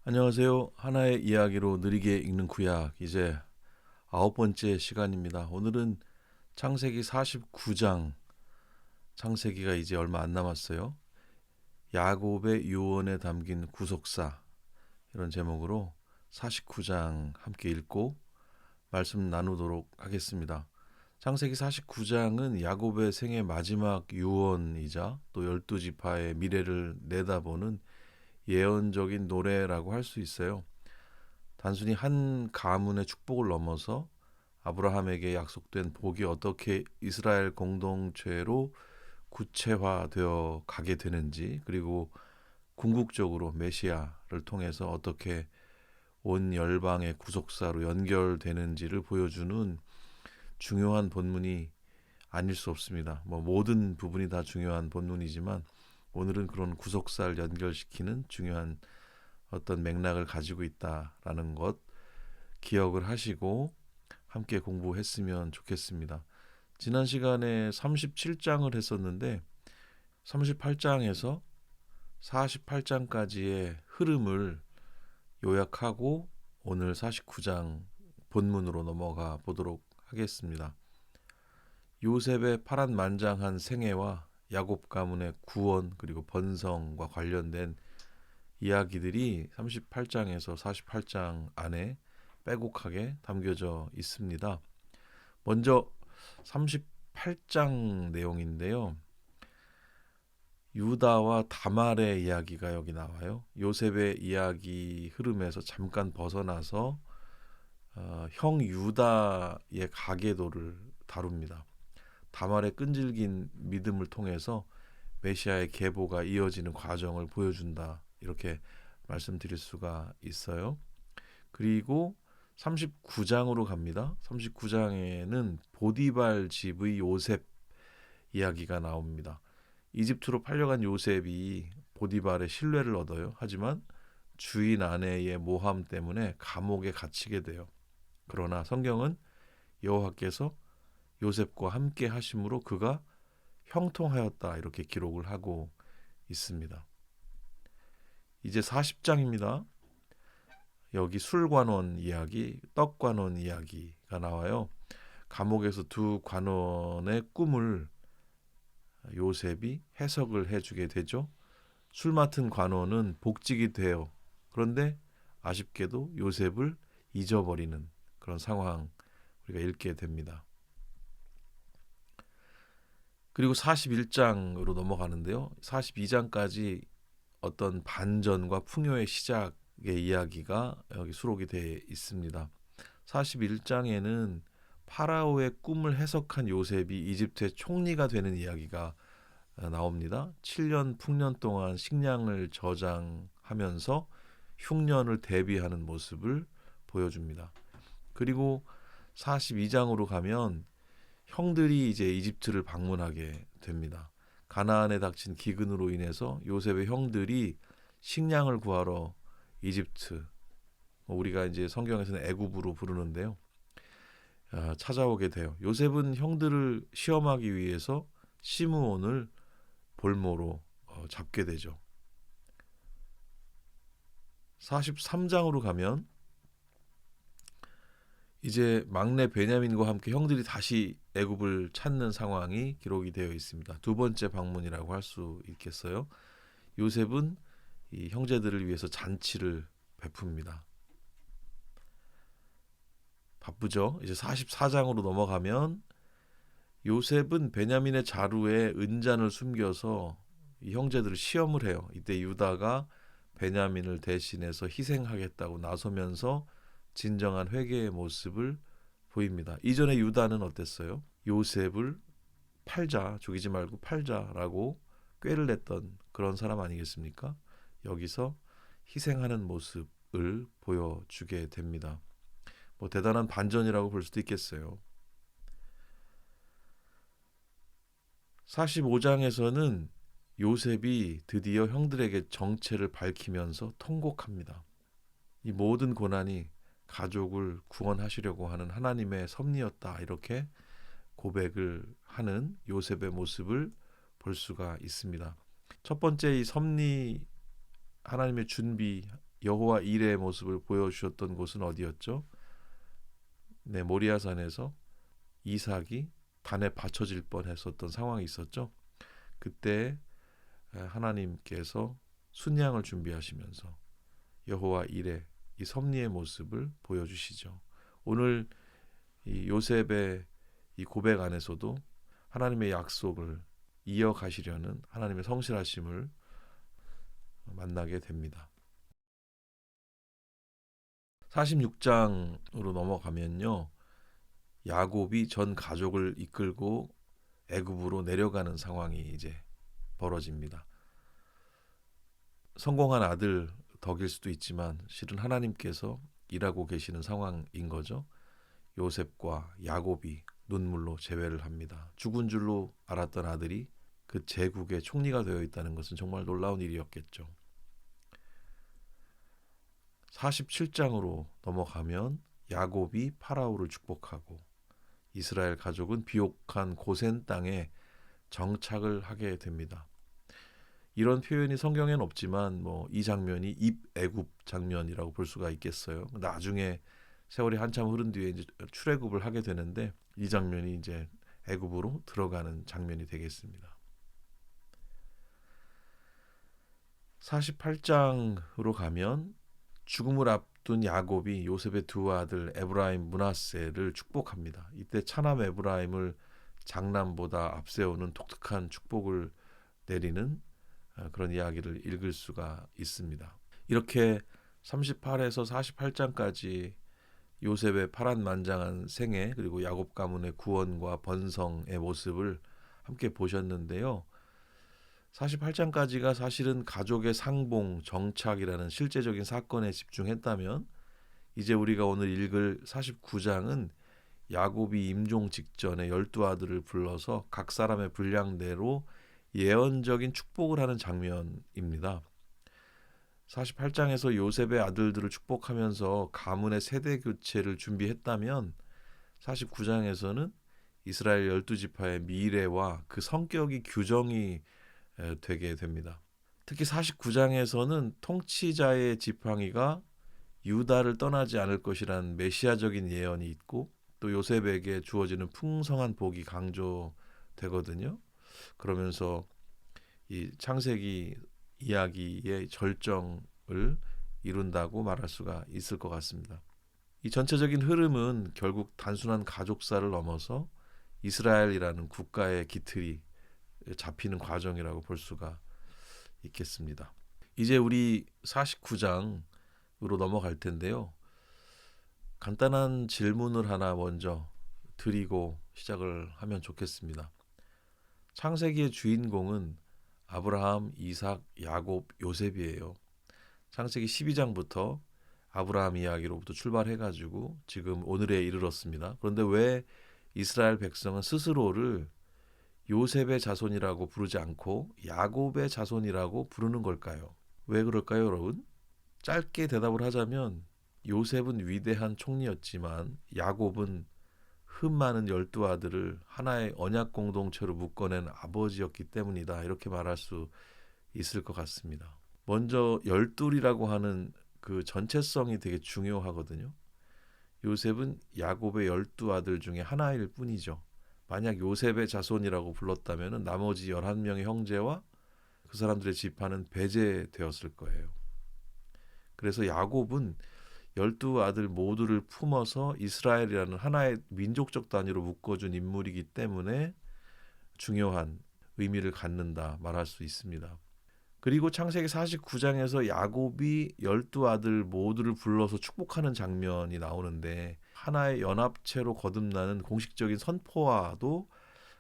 안녕하세요. 하나의 이야기로 느리게 읽는 구약 이제 9번째 시간입니다. 오늘은 창세기 49장, 창세기가 이제 얼마 안 남았어요. 야곱의 유언에 담긴 구속사, 이런 제목으로 49장 함께 읽고 말씀 나누도록 하겠습니다. 창세기 49장은 야곱의 생애 마지막 유언이자 또 12지파의 미래를 내다보는 예언적인 노래라고 할 수 있어요. 단순히 한 가문의 축복을 넘어서 아브라함에게 약속된 복이 어떻게 이스라엘 공동체로 구체화되어 가게 되는지, 그리고 궁극적으로 메시아를 통해서 어떻게 온 열방의 구속사로 연결되는지를 보여주는 중요한 본문이 아닐 수 없습니다. 모든 부분이 다 중요한 본문이지만 오늘은 그런 구속사를 연결시키는 중요한 어떤 맥락을 가지고 있다라는 것 기억을 하시고 함께 공부했으면 좋겠습니다. 지난 시간에 37장을 했었는데 38장에서 48장까지의 흐름을 요약하고 오늘 49장 본문으로 넘어가 보도록 하겠습니다. 요셉의 파란만장한 생애와 야곱 가문의 구원 그리고 번성과 관련된 이야기들이 38장에서 48장 안에 빼곡하게 담겨져 있습니다. 먼저 38장 내용인데요. 유다와 다말의 이야기가 여기 나와요. 요셉의 이야기 흐름에서 잠깐 벗어나서 형 유다의 가계도를 다룹니다. 다말의 끈질긴 믿음을 통해서 메시아의 계보가 이어지는 과정을 보여준다. 이렇게 말씀드릴 수가 있어요. 그리고 39장으로 갑니다. 39장에는 보디발 집의 요셉 이야기가 나옵니다. 이집트로 팔려간 요셉이 보디발의 신뢰를 얻어요. 하지만 주인 아내의 모함 때문에 감옥에 갇히게 돼요. 그러나 성경은 여호와께서 요셉과 함께 하심으로 그가 형통하였다 이렇게 기록을 하고 있습니다. 이제 40장입니다. 여기 술관원 이야기, 떡관원 이야기가 나와요. 감옥에서 두 관원의 꿈을 요셉이 해석을 해주게 되죠. 술 맡은 관원은 복직이 돼요. 그런데 아쉽게도 요셉을 잊어버리는 그런 상황 우리가 읽게 됩니다. 그리고 41장으로 넘어가는데요. 42장까지 어떤 반전과 풍요의 시작의 이야기가 여기 수록이 되어 있습니다. 41장에는 파라오의 꿈을 해석한 요셉이 이집트의 총리가 되는 이야기가 나옵니다. 7년 풍년 동안 식량을 저장하면서 흉년을 대비하는 모습을 보여줍니다. 그리고 42장으로 가면 형들이 이제 이집트를 방문하게 됩니다. 가나안에 닥친 기근으로 인해서 요셉의 형들이 식량을 구하러 이집트, 우리가 이제 성경에서는 애굽으로 부르는데요. 찾아오게 돼요. 요셉은 형들을 시험하기 위해서 시므온을 볼모로 잡게 되죠. 43장으로 가면 이제 막내 베냐민과 함께 형들이 다시 애굽을 찾는 상황이 기록이 되어 있습니다. 두 번째 방문이라고 할 수 있겠어요. 요셉은 이 형제들을 위해서 잔치를 베풉니다. 바쁘죠. 이제 44장으로 넘어가면 요셉은 베냐민의 자루에 은잔을 숨겨서 이 형제들을 시험을 해요. 이때 유다가 베냐민을 대신해서 희생하겠다고 나서면서 진정한 회개의 모습을 보입니다. 이전에 유다는 어땠어요? 요셉을 팔자, 죽이지 말고 팔자라고 꾀를 냈던 그런 사람 아니겠습니까? 여기서 희생하는 모습을 보여주게 됩니다. 대단한 반전이라고 볼 수도 있겠어요. 45장에서는 요셉이 드디어 형들에게 정체를 밝히면서 통곡합니다. 이 모든 고난이 가족을 구원하시려고 하는 하나님의 섭리였다. 이렇게 고백을 하는 요셉의 모습을 볼 수가 있습니다. 첫 번째 이 섭리, 하나님의 준비, 여호와 이레의 모습을 보여주셨던 곳은 어디였죠? 네, 모리아산에서 이삭이 단에 받쳐질 뻔했었던 상황이 있었죠. 그때 하나님께서 순양을 준비하시면서 여호와 이레, 이 섭리의 모습을 보여주시죠. 오늘 이 요셉의 이 고백 안에서도 하나님의 약속을 이어가시려는 하나님의 성실하심을 만나게 됩니다. 46장으로 넘어가면요, 야곱이 전 가족을 이끌고 애굽으로 내려가는 상황이 이제 벌어집니다. 성공한 아들 덕일 수도 있지만 실은 하나님께서 일하고 계시는 상황인 거죠. 요셉과 야곱이 눈물로 재회를 합니다. 죽은 줄로 알았던 아들이 그 제국의 총리가 되어 있다는 것은 정말 놀라운 일이었겠죠. 47장으로 넘어가면 야곱이 파라오를 축복하고 이스라엘 가족은 비옥한 고센 땅에 정착을 하게 됩니다. 이런 표현이 성경에는 없지만 이 장면이 입애굽 장면이라고 볼 수가 있겠어요. 나중에 세월이 한참 흐른 뒤에 이제 출애굽을 하게 되는데 이 장면이 이제 애굽으로 들어가는 장면이 되겠습니다. 48장으로 가면 죽음을 앞둔 야곱이 요셉의 두 아들 에브라임, 므낫세를 축복합니다. 이때 차남 에브라임을 장남보다 앞세우는 독특한 축복을 내리는 그런 이야기를 읽을 수가 있습니다. 이렇게 38에서 48장까지 요셉의 파란만장한 생애 그리고 야곱 가문의 구원과 번성의 모습을 함께 보셨는데요. 48장까지가 사실은 가족의 상봉, 정착이라는 실제적인 사건에 집중했다면 이제 우리가 오늘 읽을 49장은 야곱이 임종 직전에 12아들을 불러서 각 사람의 분량대로 예언적인 축복을 하는 장면입니다. 48장에서 요셉의 아들들을 축복하면서 가문의 세대 교체를 준비했다면 49장에서는 이스라엘 12지파의 미래와 그 성격이 규정이 되게 됩니다. 특히 49장에서는 통치자의 지팡이가 유다를 떠나지 않을 것이란 메시아적인 예언이 있고 또 요셉에게 주어지는 풍성한 복이 강조되거든요. 그러면서 이 창세기 이야기의 절정을 이룬다고 말할 수가 있을 것 같습니다. 이 전체적인 흐름은 결국 단순한 가족사를 넘어서 이스라엘이라는 국가의 기틀이 잡히는 과정이라고 볼 수가 있겠습니다. 이제 우리 49장으로 넘어갈 텐데요. 간단한 질문을 하나 먼저 드리고 시작을 하면 좋겠습니다. 창세기의 주인공은 아브라함, 이삭, 야곱, 요셉이에요. 창세기 12장부터 아브라함 이야기로부터 출발해가지고 지금 오늘에 이르렀습니다. 그런데 왜 이스라엘 백성은 스스로를 요셉의 자손이라고 부르지 않고 야곱의 자손이라고 부르는 걸까요? 왜 그럴까요, 여러분? 짧게 대답을 하자면 요셉은 위대한 총리였지만 야곱은 흠 많은 12아들을 하나의 언약 공동체로 묶어낸 아버지였기 때문이다. 이렇게 말할 수 있을 것 같습니다. 먼저 열둘이라고 하는 그 전체성이 되게 중요하거든요. 요셉은 야곱의 12아들 중에 하나일 뿐이죠. 만약 요셉의 자손이라고 불렀다면 나머지 11명의 형제와 그 사람들의 지파는 배제되었을 거예요. 그래서 야곱은 12아들 모두를 품어서 이스라엘이라는 하나의 민족적 단위로 묶어준 인물이기 때문에 중요한 의미를 갖는다 말할 수 있습니다. 그리고 창세기 49장에서 야곱이 12아들 모두를 불러서 축복하는 장면이 나오는데 하나의 연합체로 거듭나는 공식적인 선포와도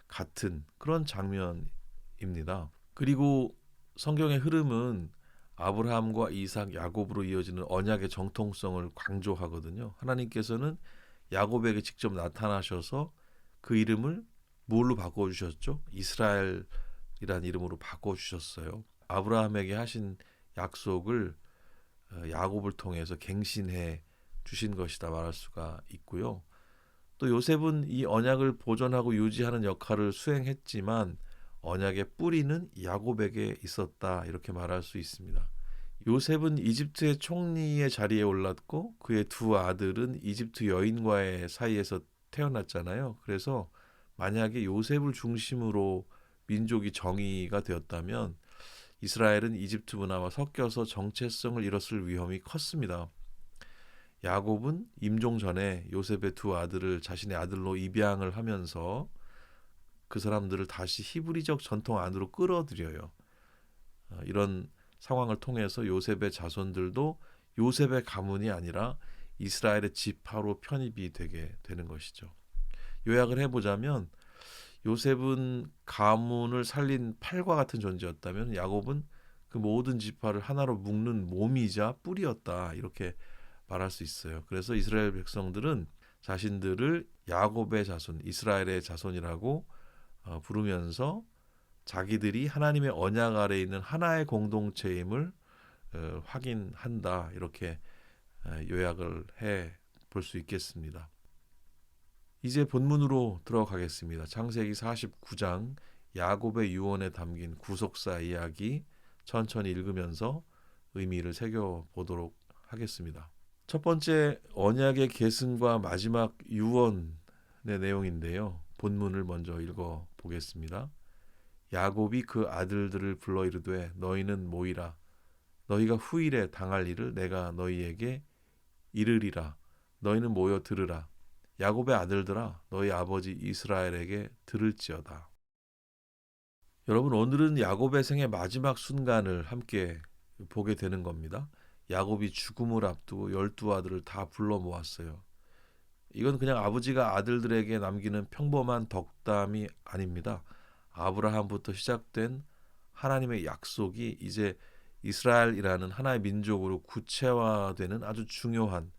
같은 그런 장면입니다. 그리고 성경의 흐름은 아브라함과 이삭, 야곱으로 이어지는 언약의 정통성을 강조하거든요. 하나님께서는 야곱에게 직접 나타나셔서 그 이름을 뭘로 바꿔주셨죠? 이스라엘이라는 이름으로 바꿔주셨어요. 아브라함에게 하신 약속을 야곱을 통해서 갱신해 주신 것이다 말할 수가 있고요. 또 요셉은 이 언약을 보존하고 유지하는 역할을 수행했지만 언약의 뿌리는 야곱에게 있었다 이렇게 말할 수 있습니다. 요셉은 이집트의 총리의 자리에 올랐고 그의 두 아들은 이집트 여인과의 사이에서 태어났잖아요. 그래서 만약에 요셉을 중심으로 민족이 정의가 되었다면 이스라엘은 이집트 문화와 섞여서 정체성을 잃었을 위험이 컸습니다. 야곱은 임종 전에 요셉의 두 아들을 자신의 아들로 입양을 하면서 그 사람들을 다시 히브리적 전통 안으로 끌어들여요. 이런 상황을 통해서 요셉의 자손들도 요셉의 가문이 아니라 이스라엘의 지파로 편입이 되게 되는 것이죠. 요약을 해보자면 요셉은 가문을 살린 팔과 같은 존재였다면 야곱은 그 모든 지파를 하나로 묶는 몸이자 뿌리였다, 이렇게 말할 수 있어요. 그래서 이스라엘 백성들은 자신들을 야곱의 자손, 이스라엘의 자손이라고 부르면서 자기들이 하나님의 언약 아래에 있는 하나의 공동체임을 확인한다, 이렇게 요약을 해 볼 수 있겠습니다. 이제 본문으로 들어가겠습니다. 창세기 49장 야곱의 유언에 담긴 구속사 이야기 천천히 읽으면서 의미를 새겨보도록 하겠습니다. 첫 번째, 언약의 계승과 마지막 유언의 내용인데요. 본문을 먼저 읽어보겠습니다. 야곱이 그 아들들을 불러 이르되 너희는 모이라. 너희가 후일에 당할 일을 내가 너희에게 이르리라. 너희는 모여 들으라. 야곱의 아들들아, 너희 아버지 이스라엘에게 들을지어다. 여러분, 오늘은 야곱의 생의 마지막 순간을 함께 보게 되는 겁니다. 야곱이 죽음을 앞두고 12아들을 다 불러 모았어요. 이건 그냥 아버지가 아들들에게 남기는 평범한 덕담이 아닙니다. 아브라함부터 시작된 하나님의 약속이 이제 이스라엘이라는 하나의 민족으로 구체화되는 아주 중요한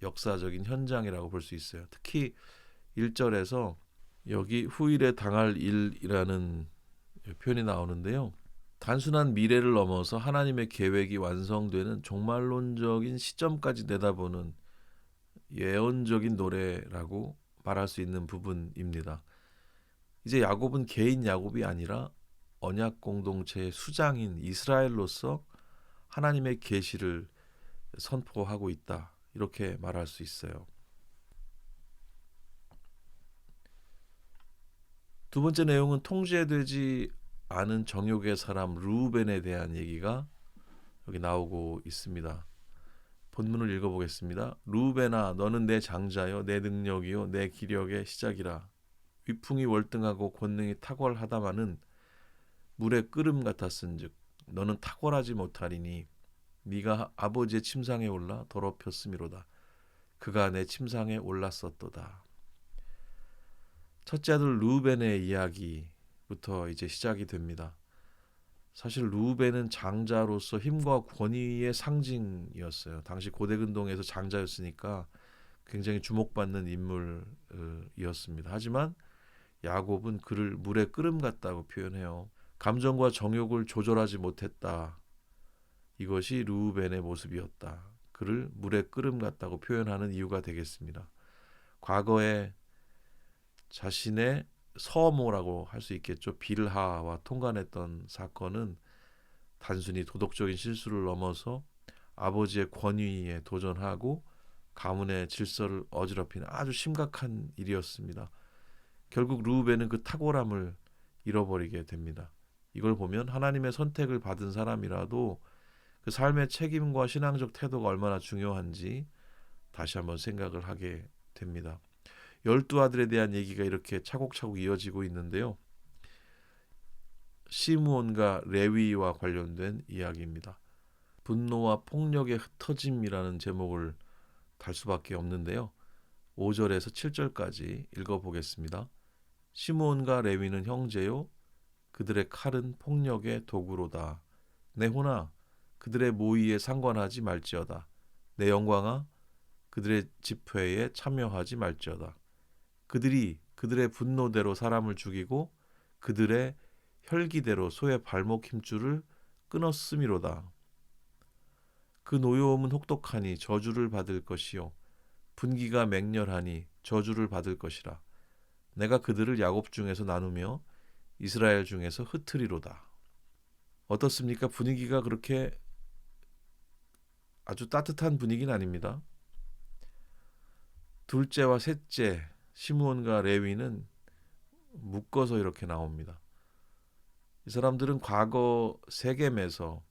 역사적인 현장이라고 볼 수 있어요. 특히 1절에서 여기 후일에 당할 일이라는 표현이 나오는데요. 단순한 미래를 넘어서 하나님의 계획이 완성되는 종말론적인 시점까지 내다보는 예언적인 노래라고 말할 수 있는 부분입니다. 이제 야곱은 개인 야곱이 아니라 언약 공동체의 수장인 이스라엘로서 하나님의 계시를 선포하고 있다, 이렇게 말할 수 있어요. 두 번째 내용은 통제되지 않은 정욕의 사람 르우벤에 대한 얘기가 여기 나오고 있습니다. 본문을 읽어보겠습니다. 르우벤아, 너는 내 장자요, 내 능력이요, 내 기력의 시작이라. 위풍이 월등하고 권능이 탁월하다마는 물의 끓음 같았은즉 너는 탁월하지 못하리니 네가 아버지의 침상에 올라 더럽혔음이로다. 그가 내 침상에 올랐었도다. 첫째 아들 르우벤의 이야기부터 이제 시작이 됩니다. 사실 르우벤은 장자로서 힘과 권위의 상징이었어요. 당시 고대 근동에서 장자였으니까 굉장히 주목받는 인물이었습니다. 하지만 야곱은 그를 물의 끓음 같다고 표현해요. 감정과 정욕을 조절하지 못했다. 이것이 르우벤의 모습이었다. 그를 물의 끓음 같다고 표현하는 이유가 되겠습니다. 과거에 자신의 서모라고 할 수 있겠죠. 빌하와 통관했던 사건은 단순히 도덕적인 실수를 넘어서 아버지의 권위에 도전하고 가문의 질서를 어지럽히는 아주 심각한 일이었습니다. 결국 르우벤은 그 탁월함을 잃어버리게 됩니다. 이걸 보면 하나님의 선택을 받은 사람이라도 그 삶의 책임과 신앙적 태도가 얼마나 중요한지 다시 한번 생각을 하게 됩니다. 12아들에 대한 얘기가 이렇게 차곡차곡 이어지고 있는데요. 시므온과 레위와 관련된 이야기입니다. 분노와 폭력의 흩어짐이라는 제목을 달 수밖에 없는데요. 5절에서 7절까지 읽어보겠습니다. 시므온과 레위는 형제요, 그들의 칼은 폭력의 도구로다. 내 혼아, 그들의 모의에 상관하지 말지어다. 내 영광아, 그들의 집회에 참여하지 말지어다. 그들이 그들의 분노대로 사람을 죽이고 그들의 혈기대로 소의 발목 힘줄을 끊었음이로다. 그 노여움은 혹독하니 저주를 받을 것이요 분기가 맹렬하니 저주를 받을 것이라. 내가 그들을 야곱 중에서 나누며 이스라엘 중에서 흩으리로다. 어떻습니까? 분위기가 그렇게 아주 따뜻한 분위기는 아닙니다. 둘째와 셋째 시므온과 레위는 묶어서 이렇게 나옵니다. 이 사람들은 과거 세겜에서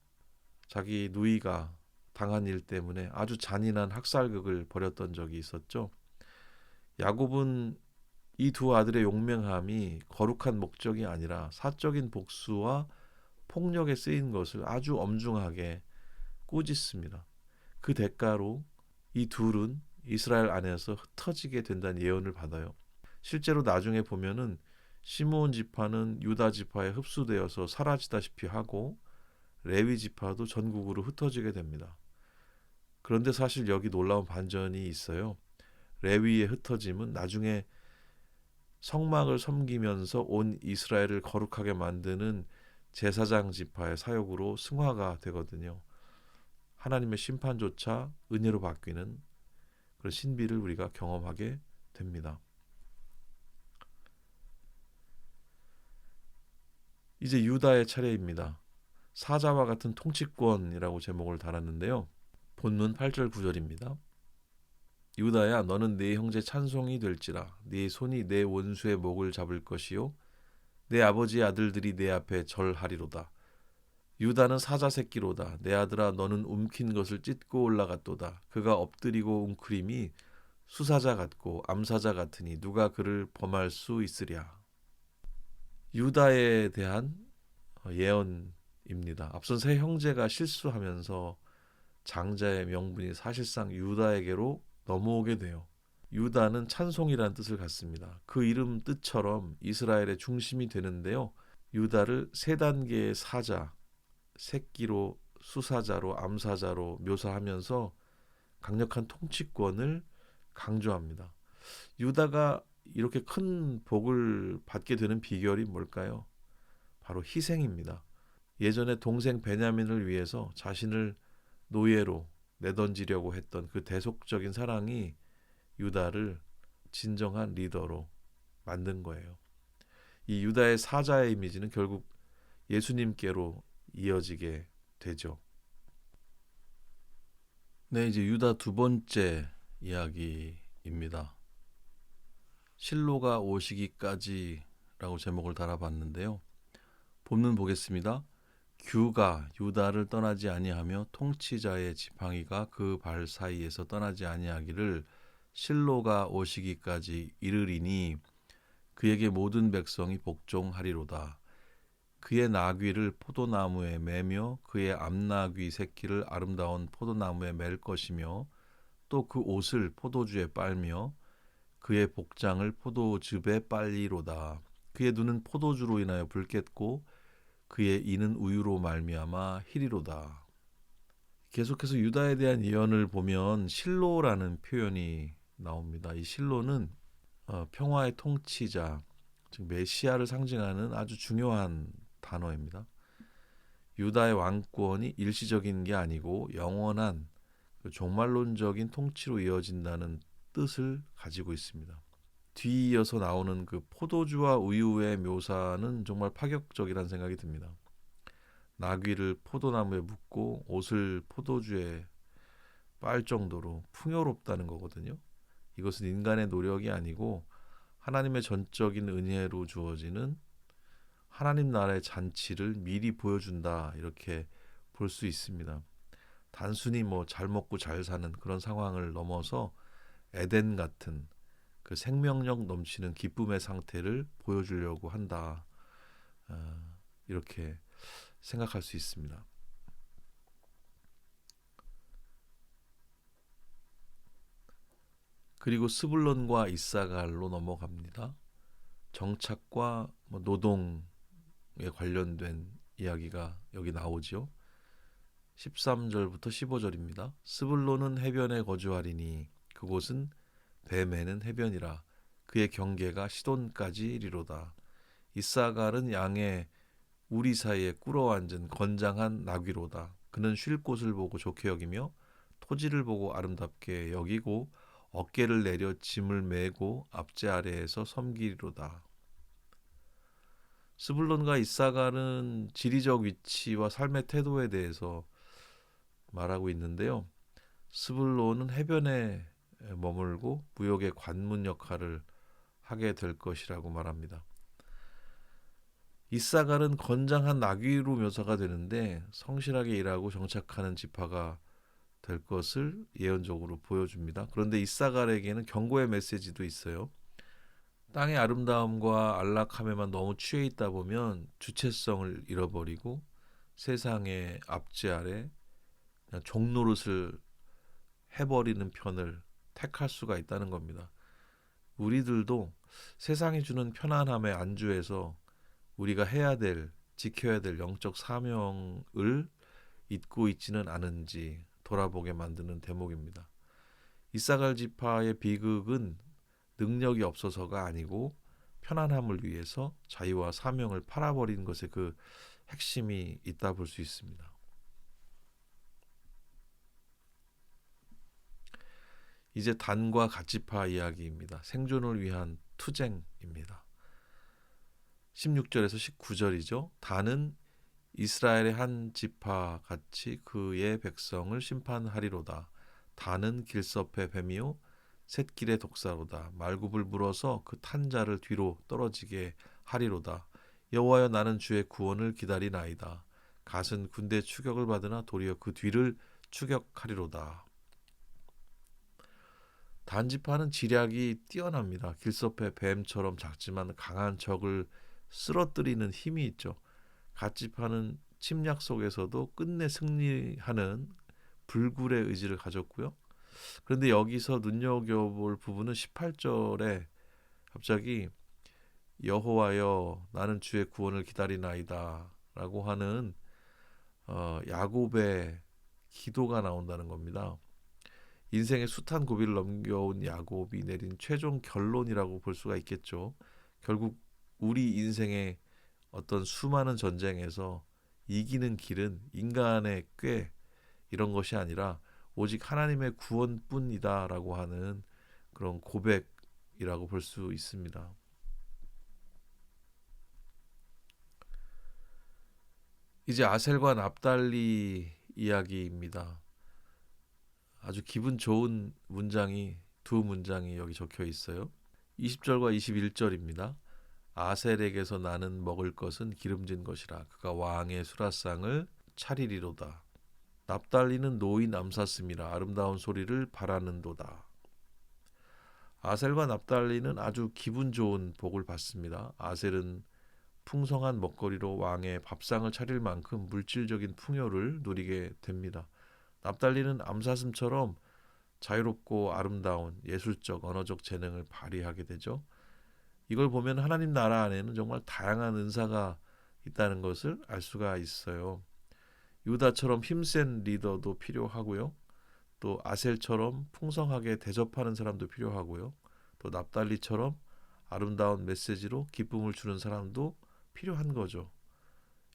자기 누이가 당한 일 때문에 아주 잔인한 학살극을 벌였던 적이 있었죠. 야곱은 이 두 아들의 용맹함이 거룩한 목적이 아니라 사적인 복수와 폭력에 쓰인 것을 아주 엄중하게 꾸짖습니다. 그 대가로 이 둘은 이스라엘 안에서 흩어지게 된다는 예언을 받아요. 실제로 나중에 보면은 시므온 지파는 유다 지파에 흡수되어서 사라지다시피 하고 레위 지파도 전국으로 흩어지게 됩니다. 그런데 사실 여기 놀라운 반전이 있어요. 레위의 흩어짐은 나중에 성막을 섬기면서 온 이스라엘을 거룩하게 만드는 제사장 지파의 사역으로 승화가 되거든요. 하나님의 심판조차 은혜로 바뀌는 그런 신비를 우리가 경험하게 됩니다. 이제 유다의 차례입니다. 사자와 같은 통치권이라고 제목을 달았는데요. 본문 8절 9절입니다. 유다야 너는 네 형제 찬송이 될지라 네 손이 내 원수의 목을 잡을 것이요 내 아버지의 아들들이 내 앞에 절하리로다. 유다는 사자 새끼로다. 내 아들아 너는 움킨 것을 찢고 올라갔도다. 그가 엎드리고 웅크림이 수사자 같고 암사자 같으니 누가 그를 범할 수 있으랴. 유다에 대한 예언입니다. 앞선 세 형제가 실수하면서 장자의 명분이 사실상 유다에게로 넘어오게 돼요. 유다는 찬송이라는 뜻을 갖습니다. 그 이름 뜻처럼 이스라엘의 중심이 되는데요. 유다를 세 단계의 사자, 새끼로, 수사자로, 암사자로 묘사하면서 강력한 통치권을 강조합니다. 유다가 이렇게 큰 복을 받게 되는 비결이 뭘까요? 바로 희생입니다. 예전에 동생 베냐민을 위해서 자신을 노예로 내던지려고 했던 그 대속적인 사랑이 유다를 진정한 리더로 만든 거예요. 이 유다의 사자의 이미지는 결국 예수님께로 이어지게 되죠. 네, 이제 유다 두 번째 이야기입니다. 실로가 오시기까지라고 제목을 달아봤는데요. 본문 보겠습니다. 규가 유다를 떠나지 아니하며 통치자의 지팡이가 그 발 사이에서 떠나지 아니하기를 실로가 오시기까지 이르리니 그에게 모든 백성이 복종하리로다. 그의 나귀를 포도나무에 매며 그의 암나귀 새끼를 아름다운 포도나무에 맬 것이며 또 그 옷을 포도주에 빨며 그의 복장을 포도즙에 빨리로다. 그의 눈은 포도주로 인하여 붉겠고 그의 이는 우유로 말미암아 희리로다. 계속해서 유다에 대한 예언을 보면 실로라는 표현이 나옵니다. 이 실로는 평화의 통치자, 즉 메시아를 상징하는 아주 중요한 단어입니다. 유다의 왕권이 일시적인 게 아니고 영원한 종말론적인 통치로 이어진다는 뜻을 가지고 있습니다. 뒤이어서 나오는 그 포도주와 우유의 묘사는 정말 파격적이라는 생각이 듭니다. 나귀를 포도나무에 묶고 옷을 포도주에 빨 정도로 풍요롭다는 거거든요. 이것은 인간의 노력이 아니고 하나님의 전적인 은혜로 주어지는 하나님 나라의 잔치를 미리 보여준다, 이렇게 볼 수 있습니다. 단순히 뭐 잘 먹고 잘 사는 그런 상황을 넘어서 에덴 같은 그 생명력 넘치는 기쁨의 상태를 보여주려고 한다. 이렇게 생각할 수 있습니다. 그리고 스불론과 이사갈로 넘어갑니다. 정착과 노동에 관련된 이야기가 여기 나오죠. 13절부터 15절입니다. 스불론은 해변에 거주하리니 그곳은 뱀에는 해변이라 그의 경계가 시돈까지 이리로다. 이사갈은 양의 우리 사이에 꿇어앉은 건장한 나귀로다. 그는 쉴 곳을 보고 좋게 여기며 토지를 보고 아름답게 여기고 어깨를 내려 짐을 메고 앞제 아래에서 섬기리로다. 스불론과 이사갈은 지리적 위치와 삶의 태도에 대해서 말하고 있는데요. 스불론은 해변에 머물고 무역의 관문 역할을 하게 될 것이라고 말합니다. 이사갈은 건장한 나귀로 묘사가 되는데 성실하게 일하고 정착하는 지파가 될 것을 예언적으로 보여줍니다. 그런데 이사갈에게는 경고의 메시지도 있어요. 땅의 아름다움과 안락함에만 너무 취해 있다 보면 주체성을 잃어버리고 세상의 압제 아래 그냥 종노릇을 해버리는 편을 택할 수가 있다는 겁니다. 우리들도 세상이 주는 편안함에 안주해서 우리가 해야 될, 지켜야 될 영적 사명을 잊고 있지는 않은지 돌아보게 만드는 대목입니다. 이사갈 지파의 비극은 능력이 없어서가 아니고 편안함을 위해서 자유와 사명을 팔아버린 것에 그 핵심이 있다 볼 수 있습니다. 이제 단과 갓지파 이야기입니다. 생존을 위한 투쟁입니다. 16절에서 19절이죠. 단은 이스라엘의 한 지파 같이 그의 백성을 심판하리로다. 단은 길섭의 뱀이요 샛길의 독사로다. 말굽을 물어서 그 탄자를 뒤로 떨어지게 하리로다. 여호와여 나는 주의 구원을 기다리나이다. 갓은 군대 추격을 받으나 도리어 그 뒤를 추격하리로다. 단지파는 지략이 뛰어납니다. 길섭의 뱀처럼 작지만 강한 적을 쓰러뜨리는 힘이 있죠. 갓지파는 침략 속에서도 끝내 승리하는 불굴의 의지를 가졌고요. 그런데 여기서 눈여겨볼 부분은 18절에 갑자기 여호와여 나는 주의 구원을 기다리나이다 라고 하는 야곱의 기도가 나온다는 겁니다. 인생의 숱한 고비를 넘겨온 야곱이 내린 최종 결론이라고 볼 수가 있겠죠. 결국 우리 인생의 어떤 수많은 전쟁에서 이기는 길은 인간의 꾀 이런 것이 아니라 오직 하나님의 구원뿐이다라고 하는 그런 고백이라고 볼 수 있습니다. 이제 아셀과 납달리 이야기입니다. 아주 기분 좋은 문장이 두 문장이 여기 적혀 있어요. 20절과 21절입니다. 아셀에게서 나는 먹을 것은 기름진 것이라 그가 왕의 수라상을 차리리로다. 납달리는 노인 암사슴이라 아름다운 소리를 바라는도다. 아셀과 납달리는 아주 기분 좋은 복을 받습니다. 아셀은 풍성한 먹거리로 왕의 밥상을 차릴 만큼 물질적인 풍요를 누리게 됩니다. 납달리는 암사슴처럼 자유롭고 아름다운 예술적 언어적 재능을 발휘하게 되죠. 이걸 보면 하나님 나라 안에는 정말 다양한 은사가 있다는 것을 알 수가 있어요. 유다처럼 힘센 리더도 필요하고요. 또 아셀처럼 풍성하게 대접하는 사람도 필요하고요. 또 납달리처럼 아름다운 메시지로 기쁨을 주는 사람도 필요한 거죠.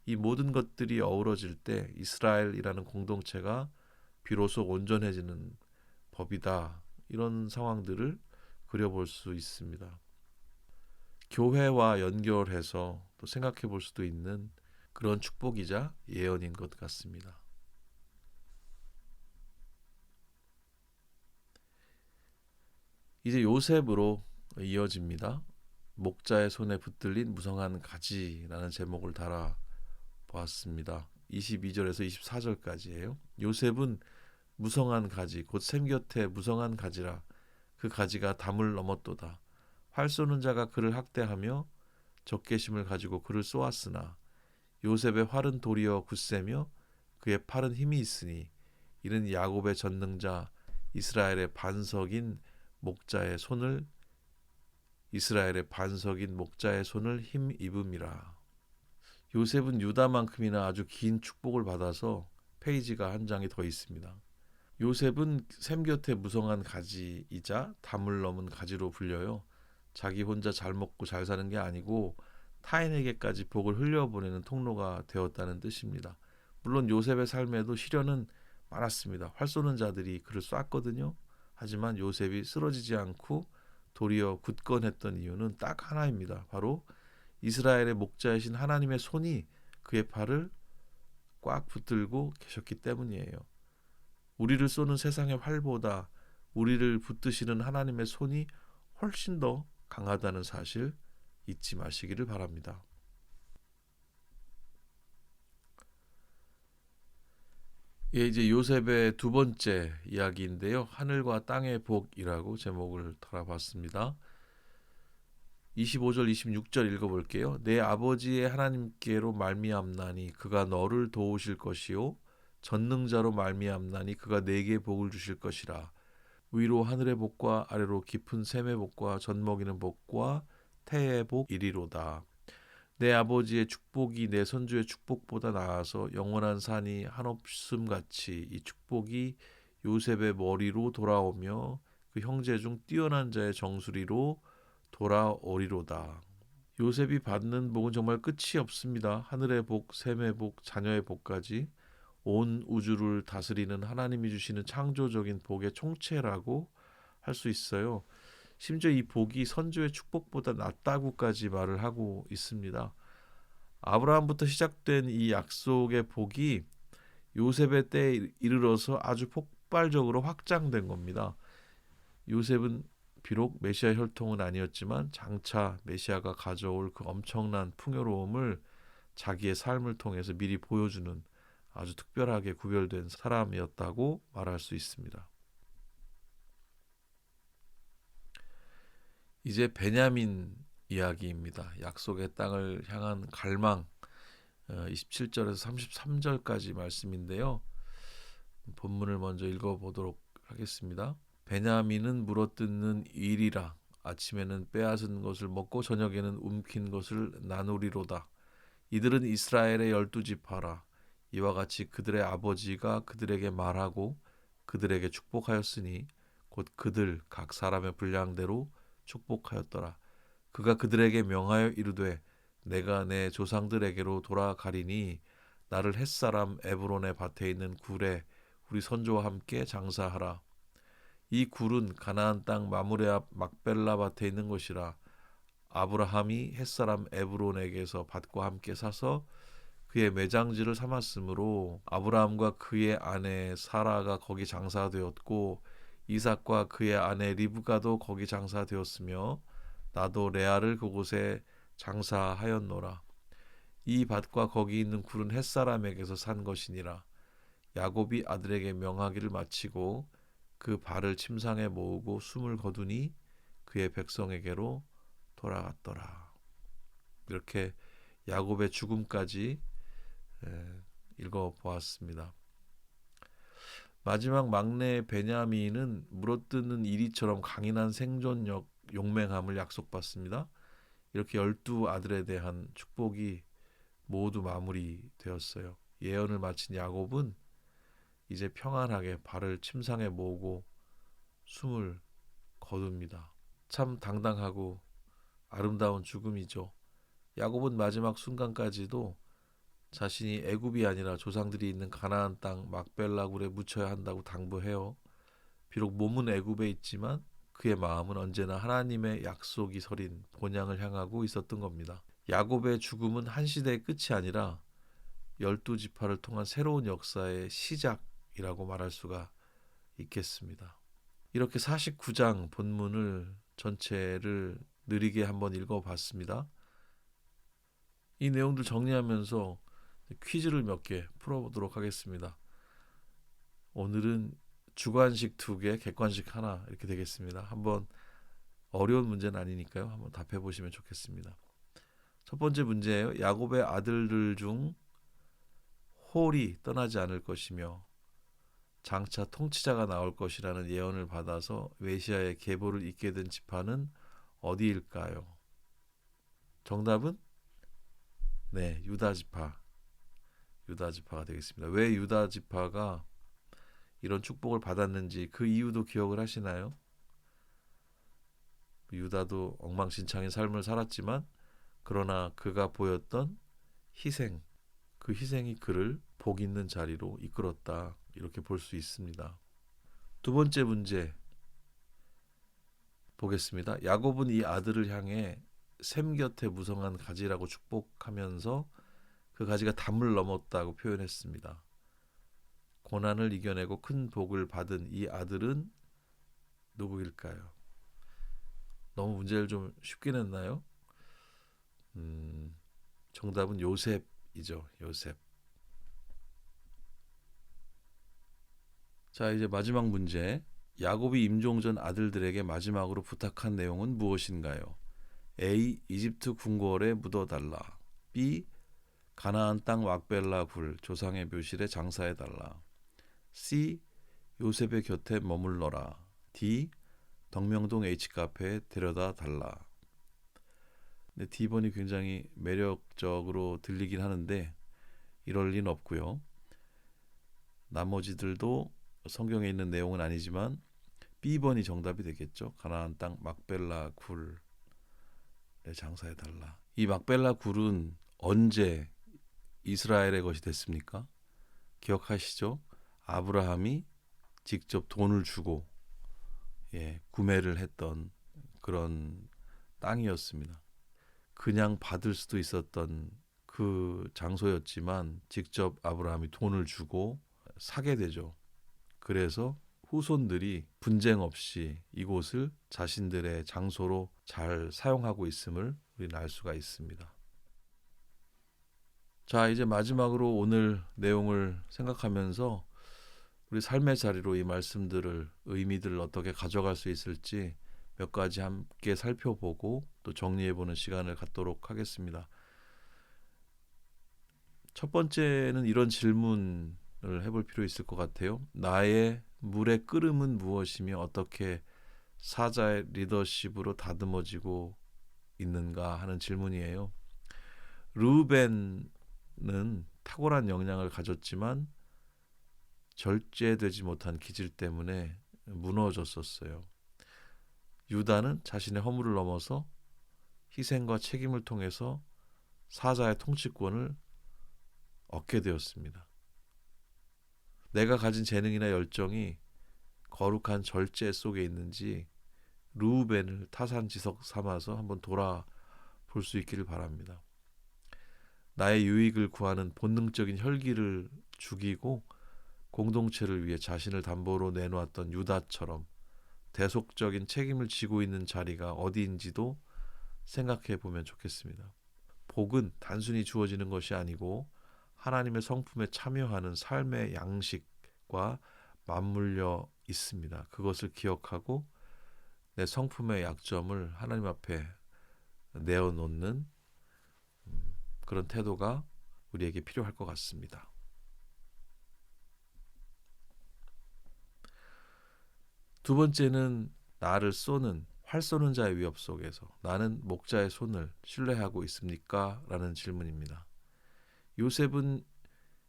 이 모든 것들이 어우러질 때 이스라엘이라는 공동체가 비로소 온전해지는 법이다. 이런 상황들을 그려볼 수 있습니다. 교회와 연결해서 또 생각해 볼 수도 있는 그런 축복이자 예언인 것 같습니다. 이제 요셉으로 이어집니다. 목자의 손에 붙들린 무성한 가지라는 제목을 달아보았습니다. 22절에서 24절까지예요. 요셉은 무성한 가지 곧 샘 곁에 무성한 가지라 그 가지가 담을 넘었도다. 활 쏘는 자가 그를 학대하며 적개심을 가지고 그를 쏘았으나 요셉의 활은 도리어 굳세며 그의 팔은 힘이 있으니 이는 야곱의 전능자 이스라엘의 반석인 목자의 손을 힘입음이라. 요셉은 유다만큼이나 아주 긴 축복을 받아서 페이지가 한 장이 더 있습니다. 요셉은 샘 곁에 무성한 가지이자 담을 넘은 가지로 불려요. 자기 혼자 잘 먹고 잘 사는 게 아니고 타인에게까지 복을 흘려보내는 통로가 되었다는 뜻입니다. 물론 요셉의 삶에도 시련은 많았습니다. 활 쏘는 자들이 그를 쐈거든요. 하지만 요셉이 쓰러지지 않고 도리어 굳건했던 이유는 딱 하나입니다. 바로 이스라엘의 목자이신 하나님의 손이 그의 팔을 꽉 붙들고 계셨기 때문이에요. 우리를 쏘는 세상의 활보다 우리를 붙드시는 하나님의 손이 훨씬 더 강하다는 사실 잊지 마시기를 바랍니다. 예, 이제 요셉의 두 번째 이야기인데요. 하늘과 땅의 복이라고 제목을 달아봤습니다. 25절 26절 읽어볼게요. 내 아버지의 하나님께로 말미암나니 그가 너를 도우실 것이요 전능자로 말미암나니 그가 내게 복을 주실 것이라. 위로 하늘의 복과 아래로 깊은 샘의 복과 젖먹이는 복과 태의 복 이리로다. 내 아버지의 축복이 내 선주의 축복보다 나아서 영원한 산이 한없음같이 이 축복이 요셉의 머리로 돌아오며 그 형제 중 뛰어난 자의 정수리로 돌아오리로다. 요셉이 받는 복은 정말 끝이 없습니다. 하늘의 복, 샘의 복, 자녀의 복까지 온 우주를 다스리는 하나님이 주시는 창조적인 복의 총체라고 할 수 있어요. 심지어 이 복이 선조의 축복보다 낫다고까지 말을 하고 있습니다. 아브라함부터 시작된 이 약속의 복이 요셉의 때에 이르러서 아주 폭발적으로 확장된 겁니다. 요셉은 비록 메시아 혈통은 아니었지만 장차 메시아가 가져올 그 엄청난 풍요로움을 자기의 삶을 통해서 미리 보여주는 아주 특별하게 구별된 사람이었다고 말할 수 있습니다. 이제 베냐민 이야기입니다. 약속의 땅을 향한 갈망 27절에서 33절까지 말씀인데요. 본문을 먼저 읽어보도록 하겠습니다. 베냐민은 물어뜯는 일이라 아침에는 빼앗은 것을 먹고 저녁에는 움킨 것을 나누리로다. 이들은 이스라엘의 12지파라. 이와 같이 그들의 아버지가 그들에게 말하고 그들에게 축복하였으니 곧 그들 각 사람의 분량대로 축복하였더라. 그가 그들에게 명하여 이르되 내가 내 조상들에게로 돌아가리니 나를 햇사람 에브론의 밭에 있는 굴에 우리 선조와 함께 장사하라. 이 굴은 가나안 땅 마므레 앞 막벨라 밭에 있는 것이라. 아브라함이 햇사람 에브론에게서 밭과 함께 사서 그의 매장지를 삼았으므로 아브라함과 그의 아내 사라가 거기 장사되었고 이삭과 그의 아내 리브가도 거기 장사되었으며 나도 레아를 그곳에 장사하였노라. 이 밭과 거기 있는 굴은 햇사람에게서 산 것이니라. 야곱이 아들에게 명하기를 마치고 그 발을 침상에 모으고 숨을 거두니 그의 백성에게로 돌아갔더라. 이렇게 야곱의 죽음까지 읽어보았습니다. 마지막 막내 베냐민은 물어뜯는 이리처럼 강인한 생존 용맹함을 약속받습니다. 이렇게 12아들에 대한 축복이 모두 마무리되었어요. 예언을 마친 야곱은 이제 평안하게 발을 침상에 모으고 숨을 거둡니다. 참 당당하고 아름다운 죽음이죠. 야곱은 마지막 순간까지도 자신이 애굽이 아니라 조상들이 있는 가나안 땅 막벨라 굴에 묻혀야 한다고 당부해요. 비록 몸은 애굽에 있지만 그의 마음은 언제나 하나님의 약속이 서린 본향을 향하고 있었던 겁니다. 야곱의 죽음은 한 시대의 끝이 아니라 12지파를 통한 새로운 역사의 시작이라고 말할 수가 있겠습니다. 이렇게 49장 본문을 전체를 느리게 한번 읽어봤습니다. 이 내용들 정리하면서 퀴즈를 몇 개 풀어보도록 하겠습니다. 오늘은 주관식 2개, 객관식 하나 이렇게 되겠습니다. 한번 어려운 문제는 아니니까요. 한번 답해 보시면 좋겠습니다. 첫 번째 문제예요. 야곱의 아들들 중 홀이 떠나지 않을 것이며 장차 통치자가 나올 것이라는 예언을 받아서 메시아의 계보를 잇게 된 지파는 어디일까요? 정답은 네, 유다 지파. 유다 지파가 되겠습니다. 왜 유다 지파가 이런 축복을 받았는지 그 이유도 기억을 하시나요? 유다도 엉망진창인 삶을 살았지만 그러나 그가 보였던 희생, 그 희생이 그를 복 있는 자리로 이끌었다. 이렇게 볼 수 있습니다. 두 번째 문제 보겠습니다. 야곱은 이 아들을 향해 샘 곁에 무성한 가지라고 축복하면서 그 가지가 담을 넘었다고 표현했습니다. 고난을 이겨내고 큰 복을 받은 이 아들은 누구일까요? 너무 문제를 좀 쉽게 냈나요? 정답은 요셉이죠. 요셉. 자, 이제 마지막 문제. 야곱이 임종 전 아들들에게 마지막으로 부탁한 내용은 무엇인가요? A. 이집트 궁궐에 묻어달라. B. 가나안 땅 막벨라 굴 조상의 묘실에 장사해달라. C. 요셉의 곁에 머물러라. D. 덕명동 H카페에 데려다 달라. 근데 D번이 굉장히 매력적으로 들리긴 하는데 이럴 리는 없고요. 나머지들도 성경에 있는 내용은 아니지만 B번이 정답이 되겠죠. 가나안 땅 막벨라 굴에 장사해달라. 이 막벨라 굴은 언제 이스라엘의 것이 됐습니까? 기억하시죠? 아브라함이 직접 돈을 주고 구매를 했던 그런 땅이었습니다. 그냥 받을 수도 있었던 그 장소였지만 직접 아브라함이 돈을 주고 사게 되죠. 그래서 후손들이 분쟁 없이 이곳을 자신들의 장소로 잘 사용하고 있음을 우리는 알 수가 있습니다. 자, 이제 마지막으로 오늘 내용을 생각하면서 우리 삶의 자리로 이 말씀들을 의미들을 어떻게 가져갈 수 있을지 몇 가지 함께 살펴보고 또 정리해보는 시간을 갖도록 하겠습니다. 첫 번째는 이런 질문을 해볼 필요 있을 것 같아요. 나의 물의 끓음은 무엇이며 어떻게 사자의 리더십으로 다듬어지고 있는가 하는 질문이에요. 르우벤은 탁월한 역량을 가졌지만 절제되지 못한 기질 때문에 무너졌었어요. 유다는 자신의 허물을 넘어서 희생과 책임을 통해서 사자의 통치권을 얻게 되었습니다. 내가 가진 재능이나 열정이 거룩한 절제 속에 있는지 르우벤을 타산지석 삼아서 한번 돌아볼 수 있기를 바랍니다. 나의 유익을 구하는 본능적인 혈기를 죽이고 공동체를 위해 자신을 담보로 내놓았던 유다처럼 대속적인 책임을 지고 있는 자리가 어디인지도 생각해 보면 좋겠습니다. 복은 단순히 주어지는 것이 아니고 하나님의 성품에 참여하는 삶의 양식과 맞물려 있습니다. 그것을 기억하고 내 성품의 약점을 하나님 앞에 내어놓는 그런 태도가 우리에게 필요할 것 같습니다. 두 번째는 나를 쏘는 활 쏘는 자의 위협 속에서 나는 목자의 손을 신뢰하고 있습니까? 라는 질문입니다. 요셉은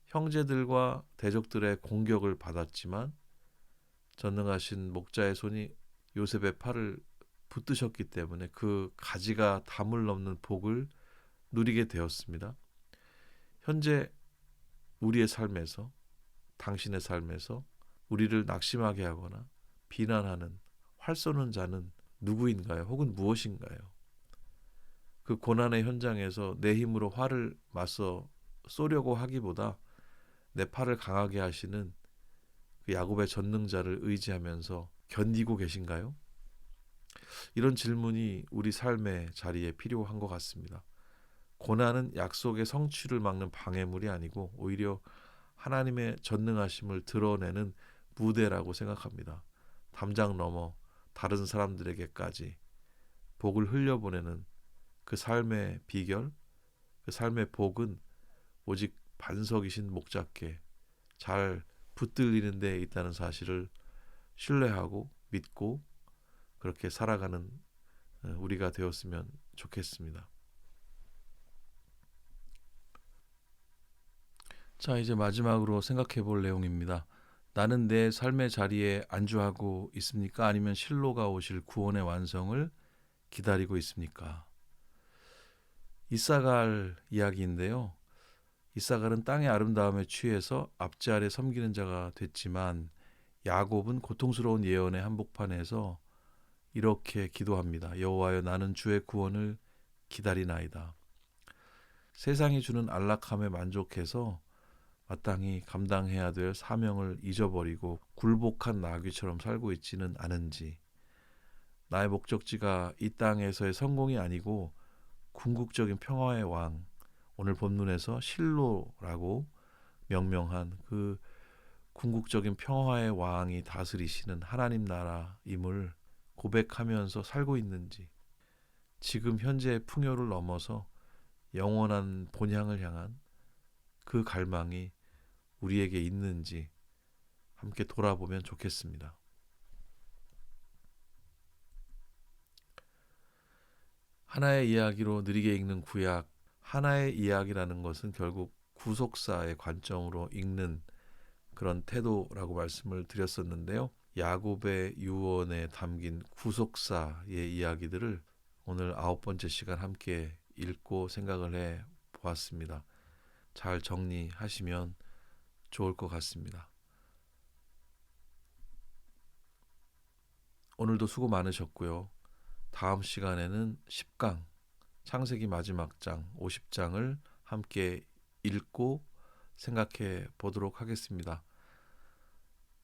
형제들과 대적들의 공격을 받았지만 전능하신 목자의 손이 요셉의 팔을 붙드셨기 때문에 그 가지가 담을 넘는 복을 누리게 되었습니다. 현재 우리의 삶에서 당신의 삶에서 우리를 낙심하게 하거나 비난하는 활 쏘는 자는 누구인가요? 혹은 무엇인가요? 그 고난의 현장에서 내 힘으로 활을 맞서 쏘려고 하기보다 내 팔을 강하게 하시는 그 야곱의 전능자를 의지하면서 견디고 계신가요? 이런 질문이 우리 삶의 자리에 필요한 것 같습니다. 고난은 약속의 성취를 막는 방해물이 아니고 오히려 하나님의 전능하심을 드러내는 무대라고 생각합니다. 담장 넘어 다른 사람들에게까지 복을 흘려보내는 그 삶의 비결, 그 삶의 복은 오직 반석이신 목자께 잘 붙들리는 데 있다는 사실을 신뢰하고 믿고 그렇게 살아가는 우리가 되었으면 좋겠습니다. 자, 이제 마지막으로 생각해 볼 내용입니다. 나는 내 삶의 자리에 안주하고 있습니까? 아니면 실로가 오실 구원의 완성을 기다리고 있습니까? 이사갈 이야기인데요. 이사갈은 땅의 아름다움에 취해서 앞지 아래 섬기는 자가 됐지만 야곱은 고통스러운 예언의 한복판에서 이렇게 기도합니다. 여호와여, 나는 주의 구원을 기다리나이다. 세상이 주는 안락함에 만족해서 마땅히 감당해야 될 사명을 잊어버리고 굴복한 나귀처럼 살고 있지는 않은지, 나의 목적지가 이 땅에서의 성공이 아니고 궁극적인 평화의 왕, 오늘 본문에서 실로라고 명명한 그 궁극적인 평화의 왕이 다스리시는 하나님 나라임을 고백하면서 살고 있는지, 지금 현재의 풍요를 넘어서 영원한 본향을 향한 그 갈망이 우리에게 있는지 함께 돌아보면 좋겠습니다. 하나의 이야기로 느리게 읽는 구약, 하나의 이야기라는 것은 결국 구속사의 관점으로 읽는 그런 태도라고 말씀을 드렸었는데요. 야곱의 유언에 담긴 구속사의 이야기들을 오늘 9번째 시간 함께 읽고 생각을 해 보았습니다. 잘 정리하시면 좋을 것 같습니다. 오늘도 수고 많으셨고요. 다음 시간에는 10강, 창세기 마지막 장 50장을 함께 읽고 생각해 보도록 하겠습니다.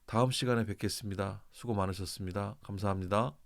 다음 시간에 뵙겠습니다. 수고 많으셨습니다. 감사합니다.